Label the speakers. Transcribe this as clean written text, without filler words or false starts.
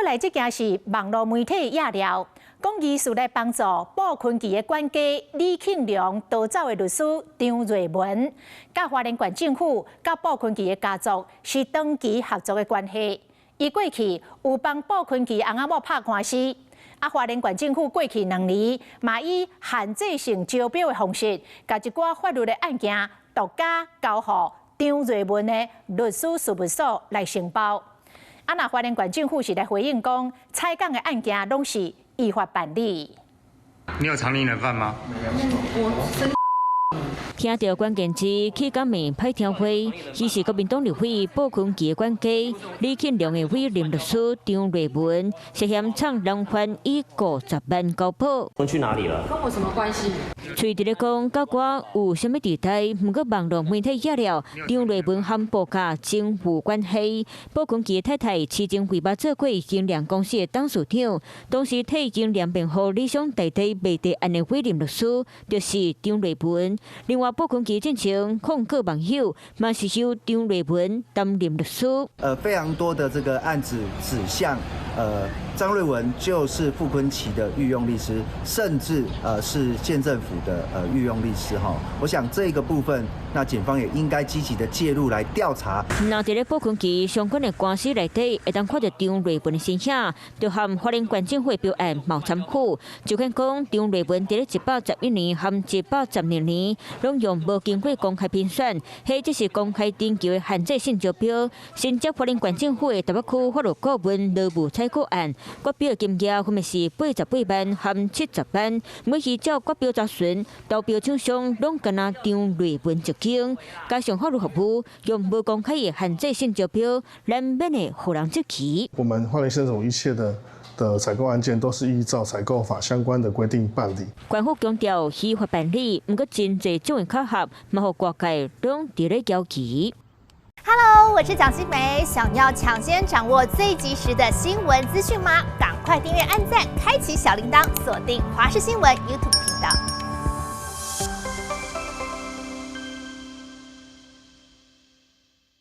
Speaker 1: 过来，这件是网络媒体压料，讲疑似来帮助保困期的管家李庆良逃走的律师张瑞文，甲花莲县政府、甲保困期的家族是长期合作的关系。伊过去有帮保困期翁仔某拍官司，花莲县政府过去2年嘛以限制性招标的方式，甲一寡法律的案件独家交予张瑞文的律师事务所来承包。那花莲县政府是来回应讲，采购的案件拢是依法办理。
Speaker 2: 你有常年人犯吗？
Speaker 3: 听到关键字，去港面派听会，伊是国民党立委保困期的管家李庆良的委任律师张瑞文，涉嫌抢人犯以50万交保。
Speaker 4: 去哪里了？
Speaker 5: 跟我什么关系？
Speaker 3: 随伫咧讲，甲我有啥物地带？毋过网络媒体压了，张瑞文和报价政府关系。保困期的太太市政规划做过精良公司的董事长，当时替精良辩护理想代替卖地案的委任律师，就是张瑞文。另外，保困期进程控告网友，嘛是由张瑞文担任律师。
Speaker 6: 非常多的这个案子指向张瑞文就是傅昆萁的御用律师，甚至是县政府的御用律师哈。我想这个部分，那检方也应该积极的介入来调查。
Speaker 3: 那在咧保困期相关的官司内底，会当看到张瑞文的身影，就和花莲县政府标案冇参与。就看讲张瑞文在咧111年和112年，拢用无经过公开评选，迄只是公开征求的限制性招标。新接花莲县政府的台北区法律顾问劳务采购案，国标金额分别是88万和70万，每期照国标查询，投标厂商拢跟那张瑞文接经，加上法律服务用无公开的限制性招标，难免的互人质疑。
Speaker 7: 我们花莲县政府一切的采购案件都是依照采购法相关的规定办理。
Speaker 3: 官府强调依法办理，不过真侪种的考核，嘛互各界拢伫咧焦急。
Speaker 8: Hello， 我是蒋欣梅。想要抢先掌握最及时的新闻资讯吗？赶快订阅、按赞、开启小铃铛，锁定华视新闻 YouTube 频道。